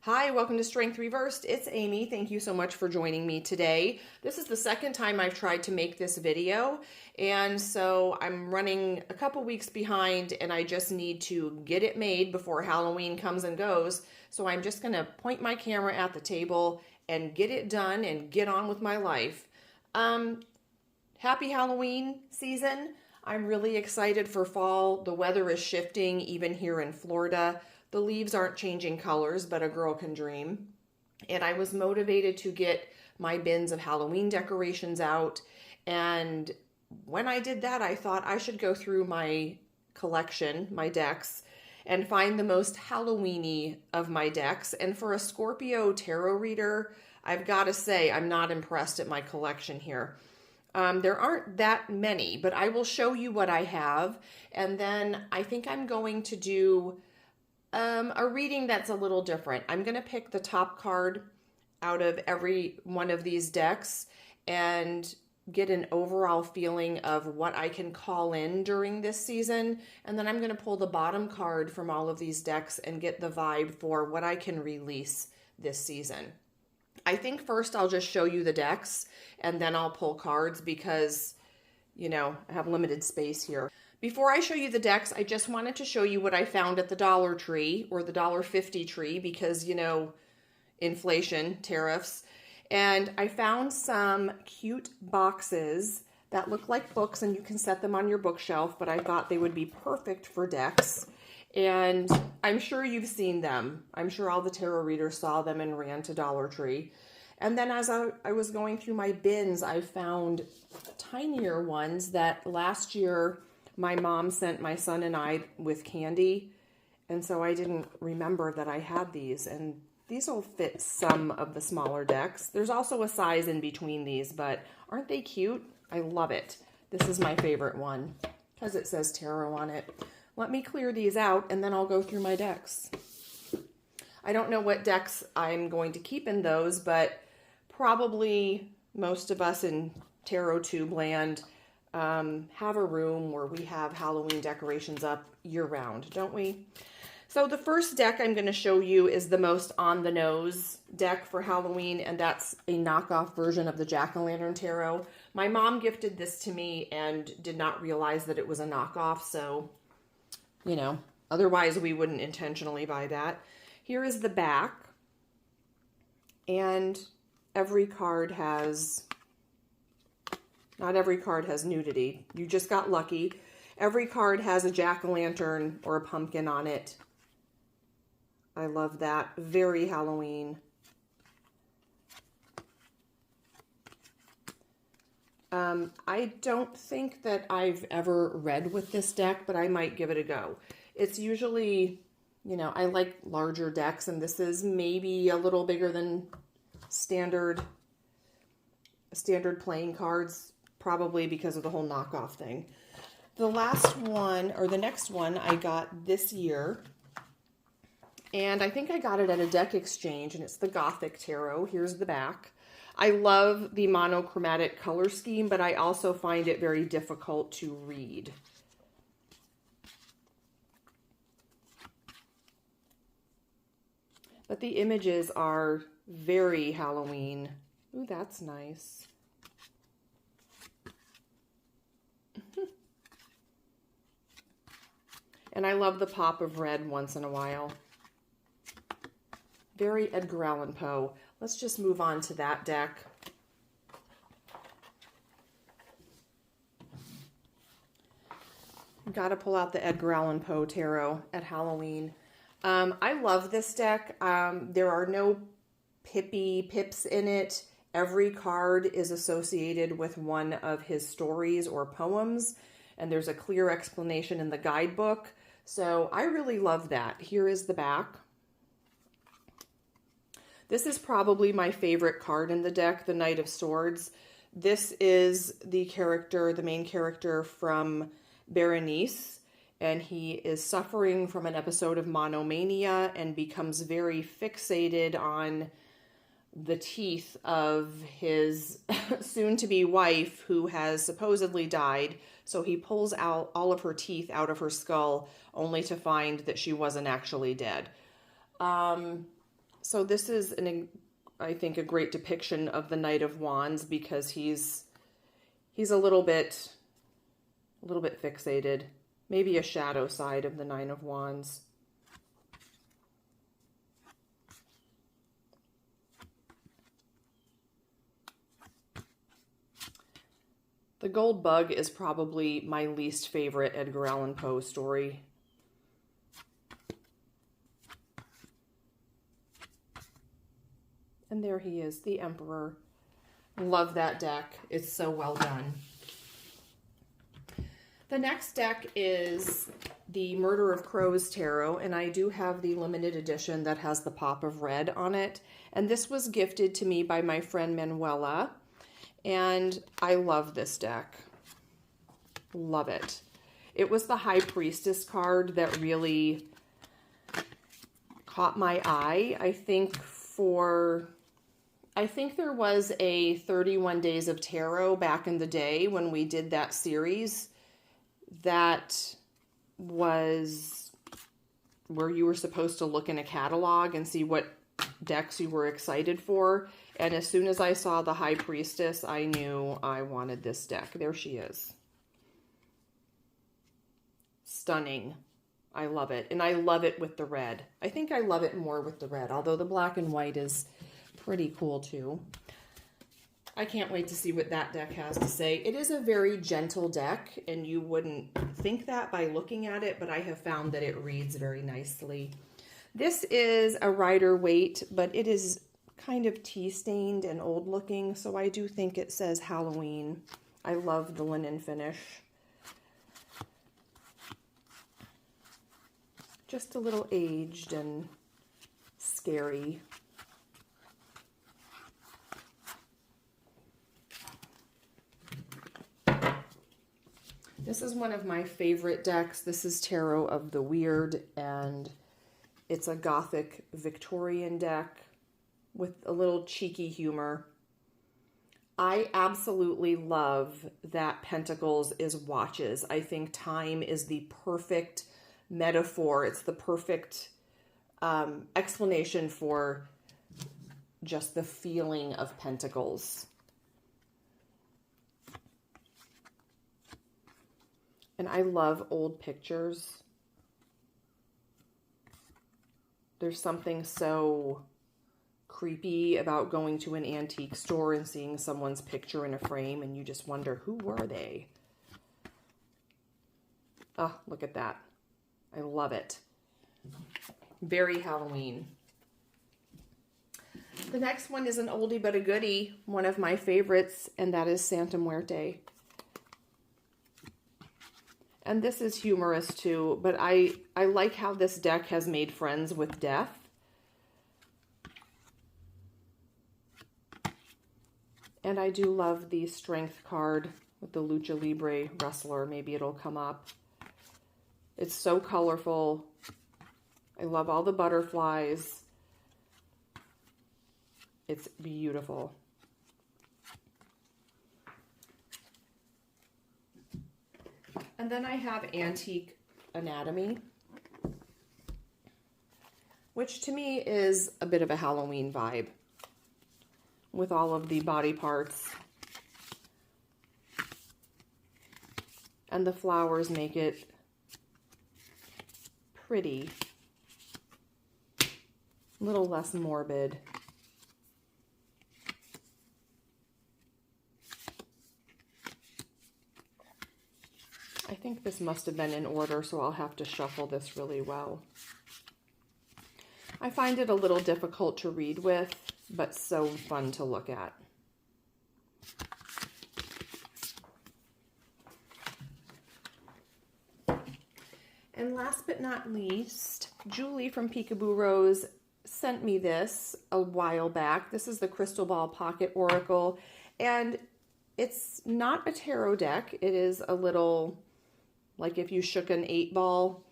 Hi, welcome to Strength Reversed. It's Amy. Thank you so much for joining me today. This is the second time I've tried to make this video, and so I'm running a couple weeks behind, and I just need to get it made before Halloween comes and goes. So I'm just going to point my camera at the table and get it done and get on with my life. Happy Halloween season. I'm really excited for fall. The weather is shifting even here in Florida. The leaves aren't changing colors, but a girl can dream. And I was motivated to get my bins of Halloween decorations out. And when I did that, I thought I should go through my collection, my decks, and find the most Halloween-y of my decks. And for a Scorpio tarot reader, I've got to say I'm not impressed at my collection here. There aren't that many, but I will show you what I have. And then I think I'm going to do a reading that's a little different. I'm going to pick the top card out of every one of these decks and get an overall feeling of what I can call in during this season. And then I'm going to pull the bottom card from all of these decks and get the vibe for what I can release this season. I think first I'll just show you the decks and then I'll pull cards because, I have limited space here. Before I show you the decks, I just wanted to show you what I found at the Dollar Tree or the $1.50 tree because, inflation, tariffs. And I found some cute boxes that look like books and you can set them on your bookshelf, but I thought they would be perfect for decks. And I'm sure you've seen them. I'm sure all the tarot readers saw them and ran to Dollar Tree. And then as I was going through my bins, I found tinier ones that last year my mom sent my son and I with candy, and so I didn't remember that I had these, and these will fit some of the smaller decks. There's also a size in between these, but aren't they cute? I love it. This is my favorite one because it says tarot on it. Let me clear these out, and then I'll go through my decks. I don't know what decks I'm going to keep in those, but probably most of us in Tarot Tube land have a room where we have Halloween decorations up year-round, don't we? So the first deck I'm going to show you is the most on-the-nose deck for Halloween, and that's a knockoff version of the Jack-o'-lantern tarot. My mom gifted this to me and did not realize that it was a knockoff, so, otherwise we wouldn't intentionally buy that. Here is the back, and every card has... Not every card has nudity. You just got lucky. Every card has a jack-o'-lantern or a pumpkin on it. I love that. Very Halloween. I don't think that I've ever read with this deck, but I might give it a go. It's usually, I like larger decks, and this is maybe a little bigger than standard playing cards. Probably because of the whole knockoff thing. The last one, or the next one, I got this year. And I think I got it at a deck exchange, and it's the Gothic Tarot. Here's the back. I love the monochromatic color scheme, but I also find it very difficult to read. But the images are very Halloween. Ooh, that's nice. And I love the pop of red once in a while. Very Edgar Allan Poe. Let's just move on to that deck. Got to pull out the Edgar Allan Poe tarot at Halloween. I love this deck. There are no pips in it. Every card is associated with one of his stories or poems, and there's a clear explanation in the guidebook. So I really love that. Here is the back. This is probably my favorite card in the deck, the Knight of Swords. This is the main character from Berenice, and he is suffering from an episode of monomania and becomes very fixated on the teeth of his soon-to-be wife who has supposedly died. So he pulls out all of her teeth out of her skull only to find that she wasn't actually dead. So this is I think a great depiction of the Knight of Wands because he's a little bit fixated, maybe a shadow side of the Nine of Wands. The Gold Bug is probably my least favorite Edgar Allan Poe story. And there he is, the Emperor. Love that deck. It's so well done. The next deck is the Murder of Crows Tarot, and I do have the limited edition that has the pop of red on it. And this was gifted to me by my friend Manuela, and I love this deck. Love it. It was the High Priestess card that really caught my eye. I think there was a 31 Days of Tarot back in the day when we did that series. That was where you were supposed to look in a catalog and see what decks you were excited for. And as soon as I saw the High Priestess, I knew I wanted this deck. There she is. Stunning. I love it. And I love it with the red. I think I love it more with the red, although the black and white is pretty cool too. I can't wait to see what that deck has to say. It is a very gentle deck, and you wouldn't think that by looking at it, but I have found that it reads very nicely. This is a Rider-Waite, but it is kind of tea-stained and old-looking, so I do think it says Halloween. I love the linen finish. Just a little aged and scary. This is one of my favorite decks. This is Tarot of the Weird, and it's a Gothic Victorian deck with a little cheeky humor. I absolutely love that Pentacles is watches. I think time is the perfect metaphor. It's the perfect explanation for just the feeling of Pentacles. And I love old pictures. There's something so creepy about going to an antique store and seeing someone's picture in a frame, and you just wonder, who were they? Oh, look at that. I love it. Very Halloween. The next one is an oldie but a goodie, one of my favorites, and that is Santa Muerte. And this is humorous too, but I like how this deck has made friends with death. And I do love the Strength card with the Lucha Libre wrestler. Maybe it'll come up. It's so colorful. I love all the butterflies. It's beautiful. And then I have Antique Anatomy, which to me is a bit of a Halloween vibe with all of the body parts. And the flowers make it pretty, a little less morbid. I think this must have been in order, so I'll have to shuffle this really well. I find it a little difficult to read with, but so fun to look at. And last but not least, Julie from Peekaboo Rose sent me this a while back. This is the Crystal Ball Pocket Oracle, and it's not a tarot deck. It is a little, like if you shook an 8-ball,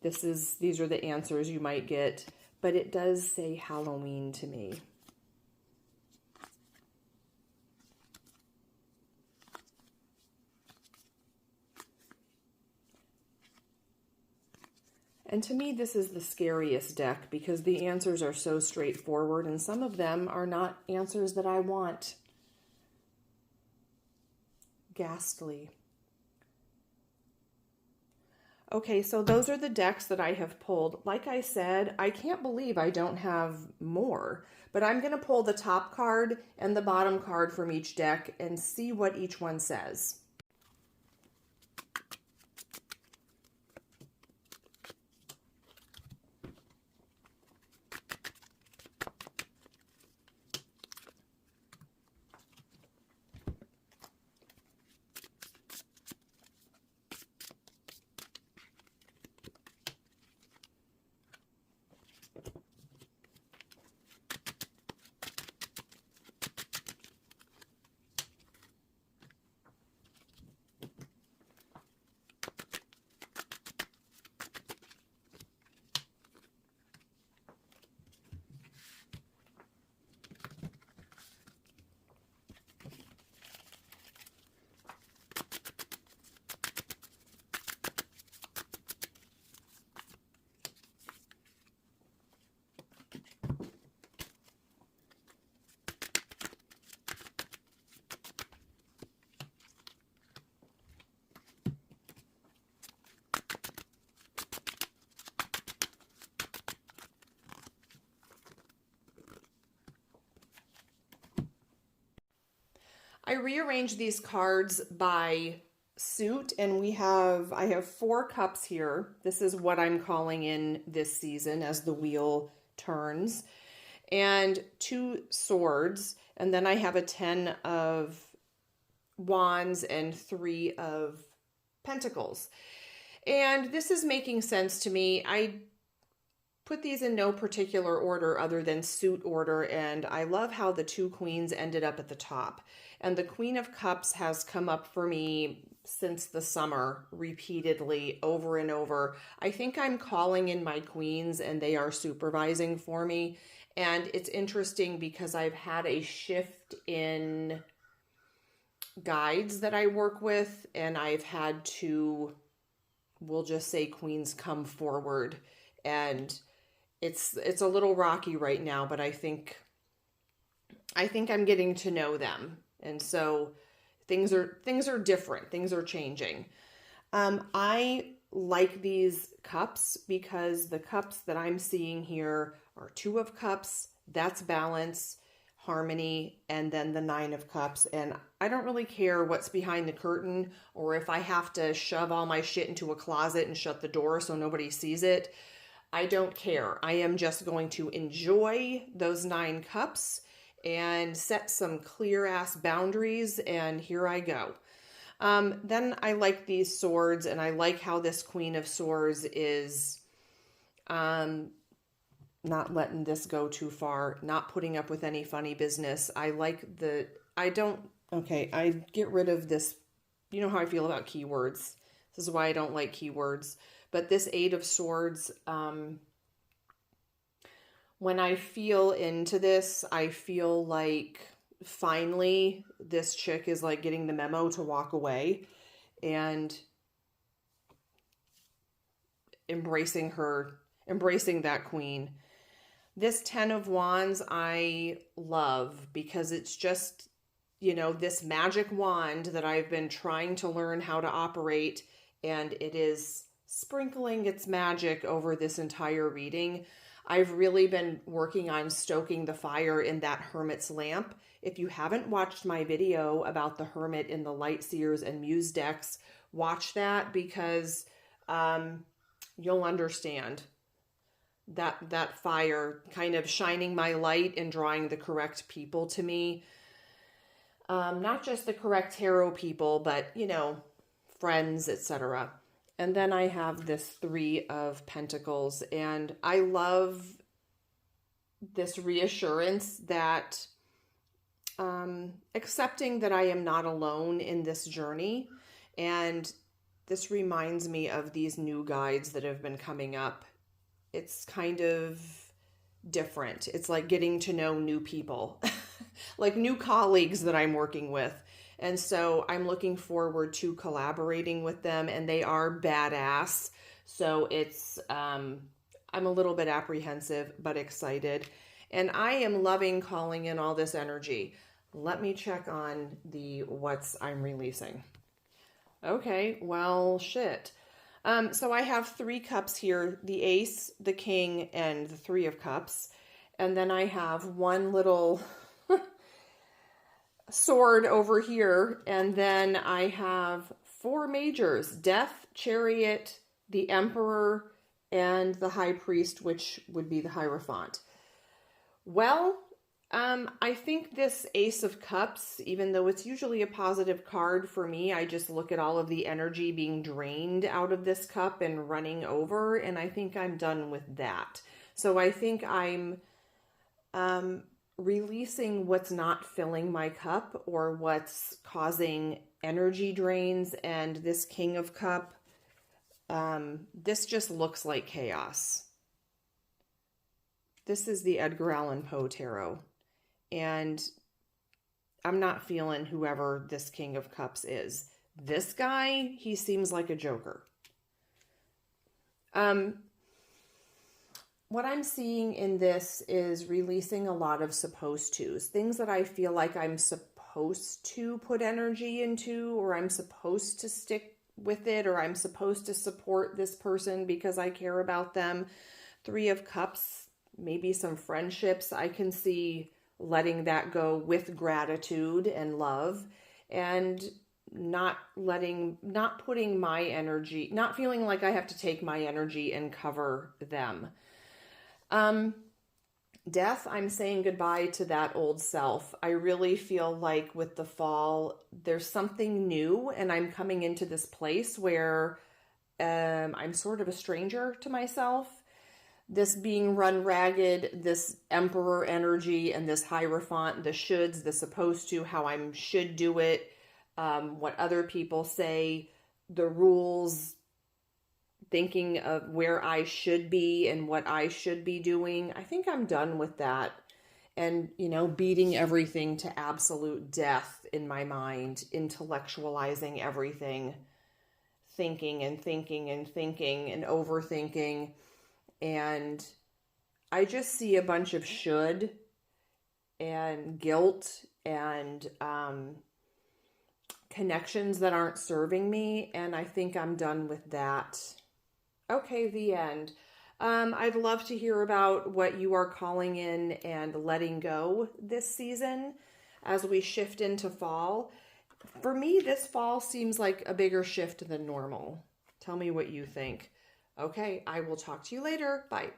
these are the answers you might get, but it does say Halloween to me. And to me, this is the scariest deck because the answers are so straightforward and some of them are not answers that I want. Ghastly. Okay, so those are the decks that I have pulled. Like I said, I can't believe I don't have more, but I'm going to pull the top card and the bottom card from each deck and see what each one says. I rearranged these cards by suit and I have 4 cups here. This is what I'm calling in this season as the wheel turns, and 2 swords, and then I have a 10 of wands and 3 of pentacles. And this is making sense to me. I put these in no particular order other than suit order, and I love how the 2 queens ended up at the top. And the Queen of Cups has come up for me since the summer repeatedly, over and over. I think I'm calling in my queens and they are supervising for me. And it's interesting because I've had a shift in guides that I work with, and I've had to, we'll just say, queens come forward, and it's a little rocky right now, but I think I'm getting to know them. And so things are different. Things are changing. I like these cups because the cups that I'm seeing here are 2 of cups. That's balance, harmony, and then the 9 of cups. And I don't really care what's behind the curtain or if I have to shove all my shit into a closet and shut the door so nobody sees it. I don't care. I am just going to enjoy those 9 cups and set some clear ass boundaries, and here I go. Then I like these swords, and I like how this Queen of Swords is not letting this go too far, not putting up with any funny business. I get rid of this. You know how I feel about keywords. This is why I don't like keywords. But this 8 of Swords, when I feel into this, I feel like finally this chick is like getting the memo to walk away and embracing that queen. This 10 of Wands I love because it's just, this magic wand that I've been trying to learn how to operate, and it is sprinkling its magic over this entire reading. I've really been working on stoking the fire in that Hermit's lamp. If you haven't watched my video about the Hermit in the Light Seers and Muse decks, watch that because you'll understand that fire kind of shining my light and drawing the correct people to me. Not just the correct tarot people, but, friends, etc. And then I have this 3 of Pentacles, and I love this reassurance that accepting that I am not alone in this journey. And this reminds me of these new guides that have been coming up. It's kind of different. It's like getting to know new people, like new colleagues that I'm working with. And so I'm looking forward to collaborating with them, and they are badass. So it's, I'm a little bit apprehensive, but excited. And I am loving calling in all this energy. Let me check on the what's I'm releasing. Okay, well, shit. So I have 3 cups here, the ace, the king, and the 3 of cups. And then I have one little sword over here. And then I have 4 majors, death, chariot, the emperor, and the high priest, which would be the Hierophant. Well, I think this Ace of Cups, even though it's usually a positive card for me, I just look at all of the energy being drained out of this cup and running over, and I think I'm done with that. So I think I'm releasing what's not filling my cup or what's causing energy drains, and this King of Cup, this just looks like chaos. This is the Edgar Allan Poe Tarot. And I'm not feeling whoever this King of Cups is. This guy, he seems like a joker. What I'm seeing in this is releasing a lot of supposed tos. Things that I feel like I'm supposed to put energy into, or I'm supposed to stick with it, or I'm supposed to support this person because I care about them. 3 of Cups, maybe some friendships. I can see letting that go with gratitude and love, and not putting my energy, not feeling like I have to take my energy and cover them. Death, I'm saying goodbye to that old self. I really feel like with the fall, there's something new, and I'm coming into this place where I'm sort of a stranger to myself. This being run ragged, this emperor energy, and this Hierophant, the shoulds, the supposed to, how I should do it, what other people say, the rules, thinking of where I should be and what I should be doing. I think I'm done with that. And, beating everything to absolute death in my mind, intellectualizing everything, thinking and thinking and thinking and overthinking. And I just see a bunch of should and guilt and connections that aren't serving me. And I think I'm done with that. Okay, the end. I'd love to hear about what you are calling in and letting go this season as we shift into fall. For me, this fall seems like a bigger shift than normal. Tell me what you think. Okay, I will talk to you later. Bye.